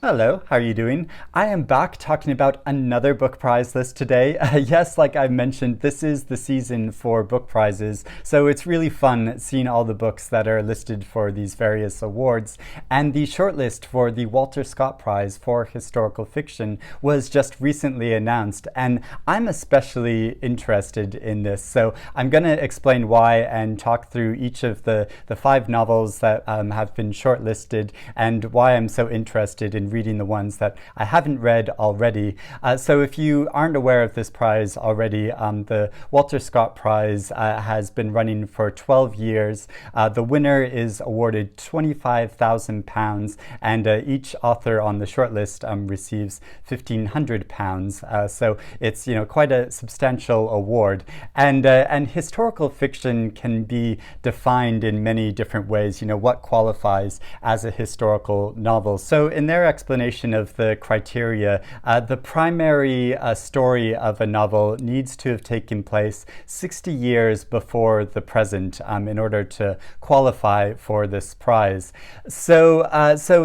Hello, how are you doing? I am back talking about another book prize list today. Yes, like I mentioned, this is the season for book prizes, so it's really fun seeing all the books that are listed for these various awards. And the shortlist for the Walter Scott Prize for Historical Fiction was just recently announced, and I'm especially interested in this. So I'm going to explain why and talk through each of the five novels that have been shortlisted and why I'm so interested in reading the ones that I haven't read already. So if you aren't aware of this prize already, the Walter Scott Prize has been running for 12 years. The winner is awarded £25,000 and each author on the shortlist receives £1,500. So it's quite a substantial award. And historical fiction can be defined in many different ways. What qualifies as a historical novel. So in their explanation of the criteria, the primary story of a novel needs to have taken place 60 years before the present in order to qualify for this prize. So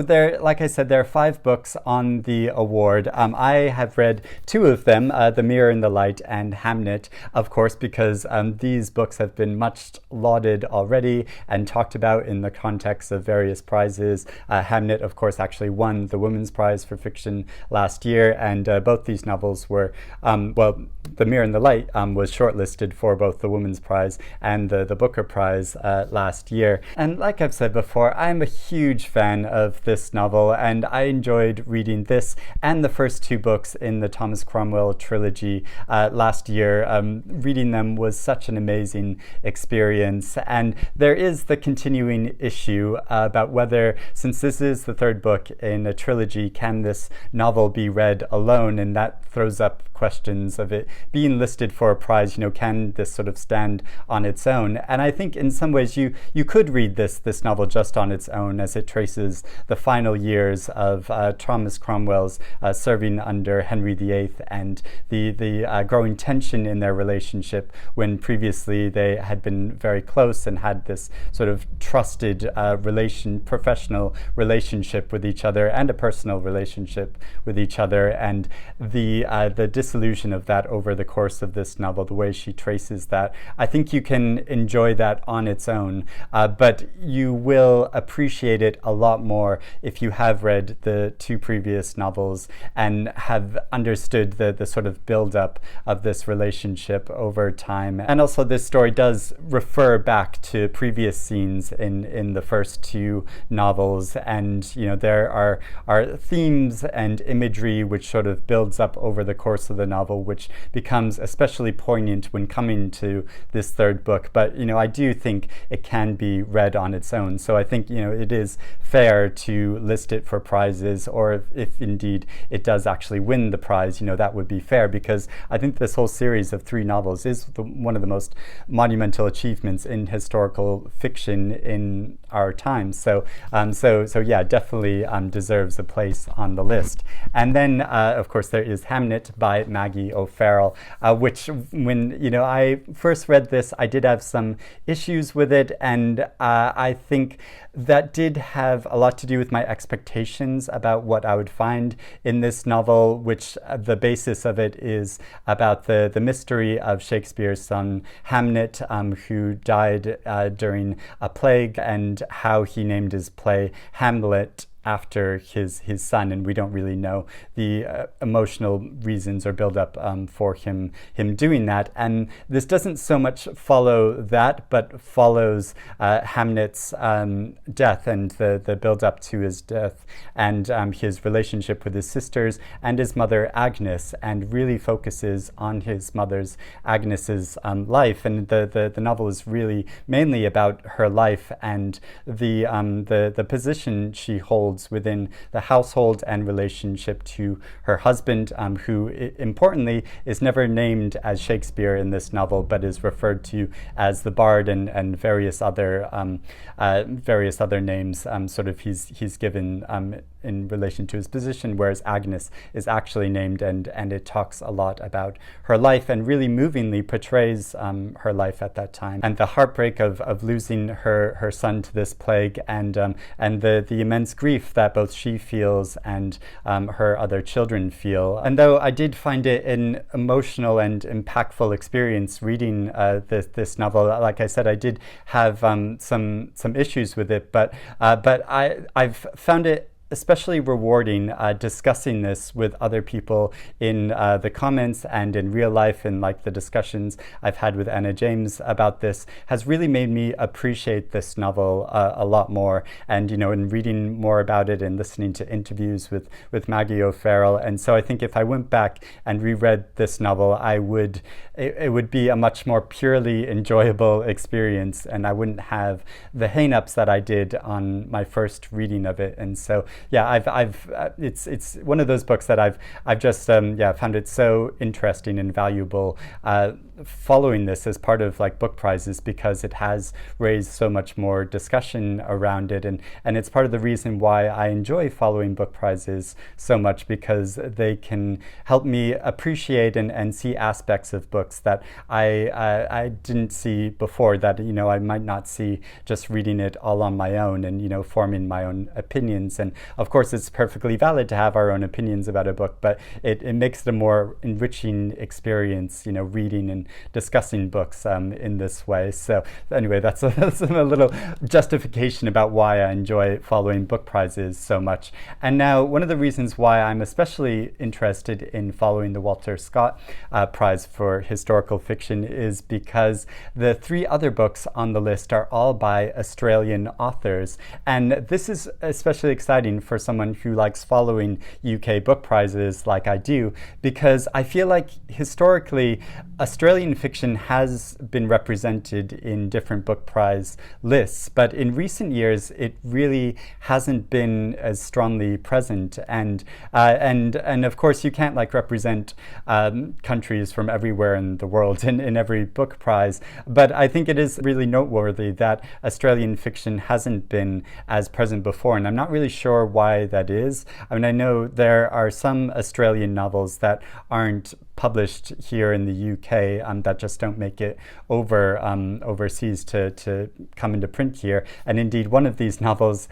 there, like I said, there are five books on the award. I have read two of them, The Mirror and the Light and Hamnet, of course, because these books have been much lauded already and talked about in the context of various prizes. Hamnet, of course, actually won the Women's Prize for Fiction last year, and both these novels were, The Mirror and the Light was shortlisted for both the Women's Prize and the Booker Prize last year. And like I've said before, I'm a huge fan of this novel, and I enjoyed reading this and the first two books in the Thomas Cromwell trilogy last year. Reading them was such an amazing experience, and there is the continuing issue about whether, since this is the third book in a trilogy, can this novel be read alone? And that throws up questions of it being listed for a prize. Can this sort of stand on its own? And I think in some ways you could read this novel just on its own, as it traces the final years of Thomas Cromwell's serving under Henry VIII and the growing tension in their relationship when previously they had been very close and had this sort of trusted professional relationship with each other and a personal relationship with each other, and the disillusion of that over the course of this novel, the way she traces that. I think you can enjoy that on its own, but you will appreciate it a lot more if you have read the two previous novels and have understood the sort of build-up of this relationship over time. And also this story does refer back to previous scenes in the first two novels, and there are themes and imagery which sort of builds up over the course of the novel, which becomes especially poignant when coming to this third book. But I do think it can be read on its own. So I think it is fair to list it for prizes, or if indeed it does actually win the prize, that would be fair, because I think this whole series of three novels is one of the most monumental achievements in historical fiction in our time. So yeah, definitely deserves a place on the list. And then of course there is Hamnet by Maggie O'Farrell, which when I first read this, I did have some issues with it, and I think that did have a lot to do with my expectations about what I would find in this novel, which the basis of it is about the mystery of Shakespeare's son Hamnet, who died during a plague, and how he named his play Hamlet after his son, and we don't really know the emotional reasons or build up for him doing that. And this doesn't so much follow that, but follows Hamnet's death and the build up to his death, and his relationship with his sisters and his mother Agnes, and really focuses on his mother's Agnes's life. And the novel is really mainly about her life and the position she holds within the household and relationship to her husband, who importantly is never named as Shakespeare in this novel, but is referred to as the Bard and various other names. Sort of he's given in relation to his position, whereas Agnes is actually named, and it talks a lot about her life and really movingly portrays her life at that time and the heartbreak of losing her son to this plague, and the immense grief that both she feels and her other children feel. And though I did find it an emotional and impactful experience reading this novel, like I said, I did have some issues with it, but I've found it especially rewarding discussing this with other people in the comments and in real life, and like the discussions I've had with Anna James about this has really made me appreciate this novel a lot more. And in reading more about it and listening to interviews with Maggie O'Farrell, and so I think if I went back and reread this novel, it would be a much more purely enjoyable experience, and I wouldn't have the hang-ups that I did on my first reading of it. And so it's one of those books that I've just found it so interesting and valuable following this as part of like book prizes, because it has raised so much more discussion around it, and it's part of the reason why I enjoy following book prizes so much, because they can help me appreciate and see aspects of books that I didn't see before, that I might not see just reading it all on my own and forming my own opinions. And of course it's perfectly valid to have our own opinions about a book, but it makes it a more enriching experience reading and discussing books in this way. So anyway, that's a little justification about why I enjoy following book prizes so much. And now one of the reasons why I'm especially interested in following the Walter Scott Prize for Historical Fiction is because the 3 other books on the list are all by Australian authors. And this is especially exciting for someone who likes following UK book prizes like I do, because I feel like historically Australian fiction has been represented in different book prize lists, but in recent years it really hasn't been as strongly present. And of course you can't represent countries from everywhere in the world in every book prize, but I think it is really noteworthy that Australian fiction hasn't been as present before, and I'm not really sure why that is. I mean, I know there are some Australian novels that aren't published here in the UK that just don't make it overseas to come into print here. And indeed, one of these novels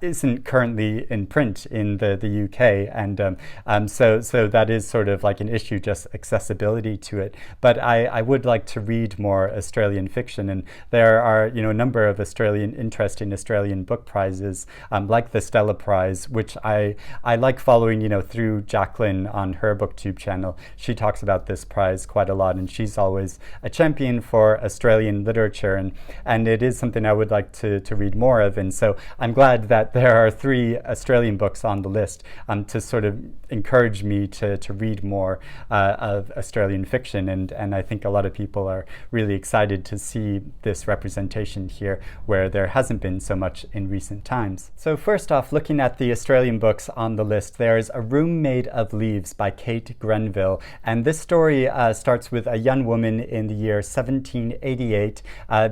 isn't currently in print in the UK, and so that is sort of like an issue, just accessibility to it. But I would like to read more Australian fiction, and there are a number of interesting Australian book prizes, like the Stella Prize, which I like following through Jacqueline on her BookTube channel. She talks about this prize quite a lot, and she's always a champion for Australian literature, and it is something I would like to read more of. And so I'm glad that there are 3 Australian books on the list to sort of encourage me to read more of Australian fiction, and I think a lot of people are really excited to see this representation here where there hasn't been so much in recent times. So first off, looking at the Australian books on the list, there's A Room Made of Leaves by Kate Grenville, and this story starts with a young woman in the year 1788.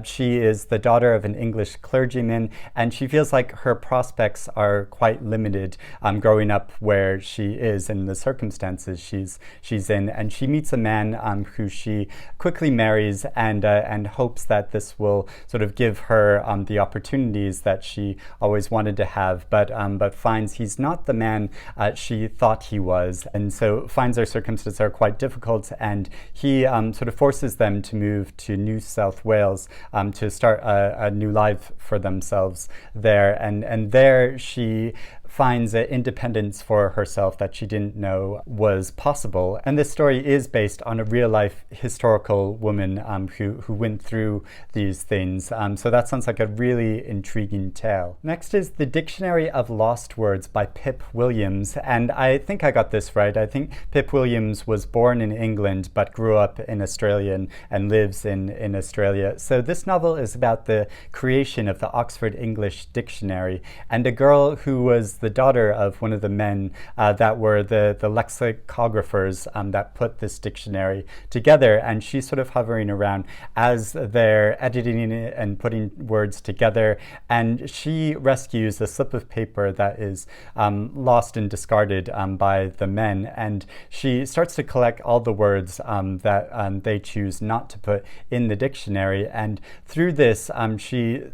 She is the daughter of an English clergyman, and she feels like her prospects are quite limited growing up where she is in the circumstances she's in. And she meets a man who she quickly marries, and hopes that this will sort of give her the opportunities that she always wanted to have, but finds he's not the man she thought he was, and so finds their circumstances are quite difficult, and he sort of forces them to move to New South Wales to start a new life for themselves there, and there she finds an independence for herself that she didn't know was possible. And this story is based on a real-life historical woman who went through these things. So that sounds like a really intriguing tale. Next is The Dictionary of Lost Words by Pip Williams. And I think I got this right. I think Pip Williams was born in England but grew up in Australia and lives in Australia. So this novel is about the creation of the Oxford English Dictionary, and a girl who was the daughter of one of the men that were the lexicographers that put this dictionary together, and she's sort of hovering around as they're editing it and putting words together, and she rescues a slip of paper that is lost and discarded by the men, and she starts to collect all the words that they choose not to put in the dictionary, and through this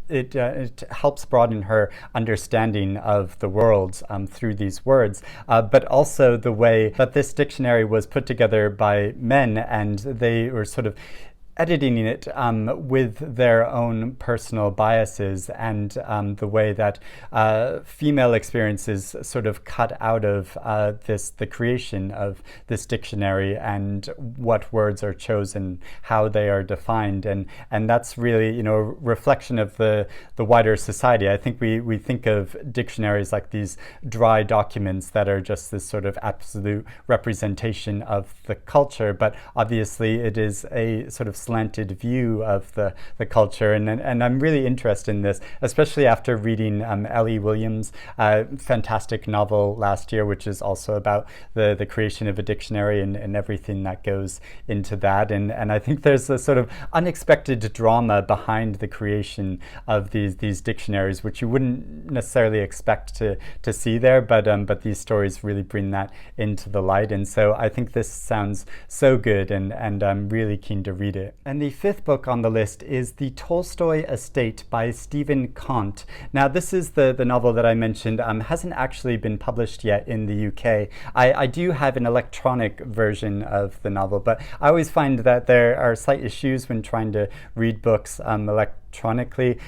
it helps broaden her understanding of the world through these words, but also the way that this dictionary was put together by men, and they were sort of editing it with their own personal biases, and the way that female experiences sort of cut out of the creation of this dictionary, and what words are chosen, how they are defined, and that's really, you know, a reflection of the wider society. I think we think of dictionaries like these dry documents that are just this sort of absolute representation of the culture, but obviously it is a sort of slanted view of the culture, and I'm really interested in this, especially after reading L.E. Williams' fantastic novel last year, which is also about the creation of a dictionary and everything that goes into that, and I think there's a sort of unexpected drama behind the creation of these dictionaries, which you wouldn't necessarily expect to see there, but these stories really bring that into the light, and so I think this sounds so good, and I'm really keen to read it. And the fifth book on the list is The Tolstoy Estate by Stephen Conte. Now, this is the novel that I mentioned, hasn't actually been published yet in the UK. I do have an electronic version of the novel, but I always find that there are slight issues when trying to read books electronically,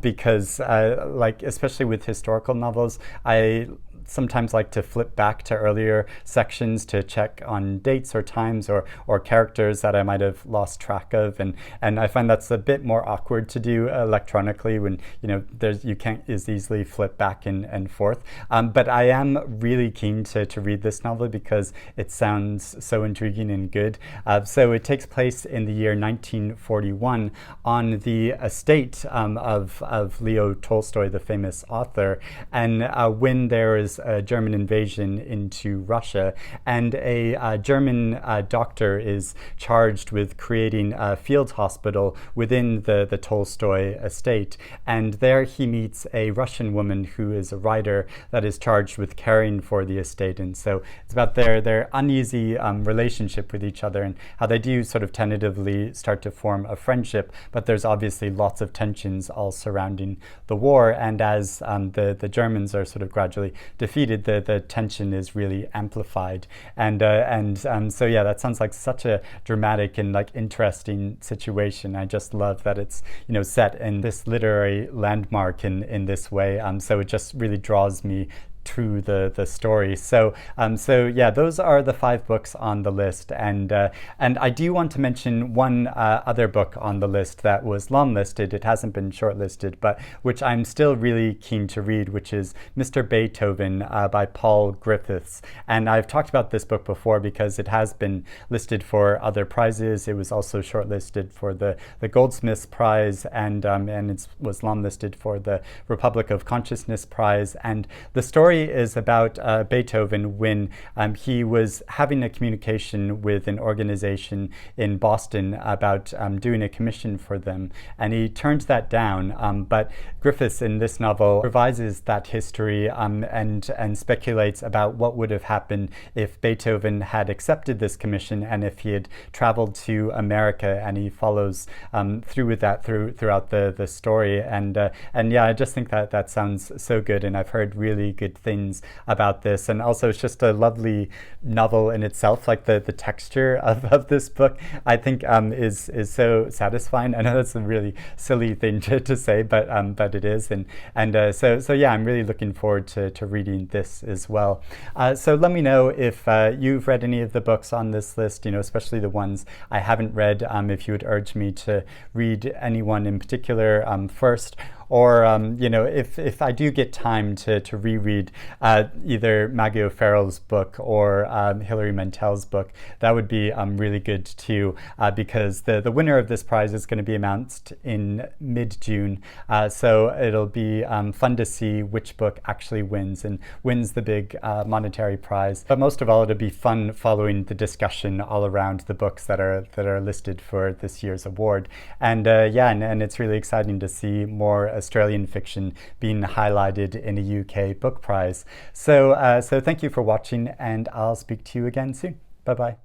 because like especially with historical novels, I sometimes like to flip back to earlier sections to check on dates or times or characters that I might have lost track of, and I find that's a bit more awkward to do electronically when, you know, you can't as easily flip back and forth. But I am really keen to read this novel because it sounds so intriguing and good. So it takes place in the year 1941 on the estate of Leo Tolstoy, the famous author, and when there is a German invasion into Russia, and a German doctor is charged with creating a field hospital within the Tolstoy estate, and there he meets a Russian woman who is a writer that is charged with caring for the estate, and so it's about their uneasy relationship with each other and how they do sort of tentatively start to form a friendship, but there's obviously lots of tensions all surrounding the war, and as the Germans are sort of gradually defeated, the tension is really amplified, and so yeah, that sounds like such a dramatic and like interesting situation. I just love that it's, you know, set in this literary landmark in this way, so it just really draws me to the story. So yeah, those are the 5 books on the list, and I do want to mention one other book on the list that was long listed. It hasn't been shortlisted, but which I'm still really keen to read, which is Mr. Beethoven by Paul Griffiths. And I've talked about this book before because it has been listed for other prizes. It was also shortlisted for the Goldsmiths Prize, and it was long listed for the Republic of Consciousness Prize. And the story is about Beethoven when he was having a communication with an organization in Boston about doing a commission for them, and he turned that down, but Griffiths in this novel revises that history and speculates about what would have happened if Beethoven had accepted this commission and if he had traveled to America, and he follows through with that throughout the story, and yeah, I just think that sounds so good, and I've heard really good things about this, and also it's just a lovely novel in itself. Like the texture of this book, I think is so satisfying. I know that's a really silly thing to say, but it is, and so yeah, I'm really looking forward to reading this as well. So let me know if you've read any of the books on this list, you know, especially the ones I haven't read, if you would urge me to read anyone in particular first, or if I do get time to reread either Maggie O'Farrell's book or Hilary Mantel's book, that would be really good too, because the winner of this prize is going to be announced in mid-June. So it'll be fun to see which book actually wins the big monetary prize. But most of all, it'll be fun following the discussion all around the books that are listed for this year's award. And and it's really exciting to see more Australian fiction being highlighted in a UK book prize. So thank you for watching, and I'll speak to you again soon. Bye bye.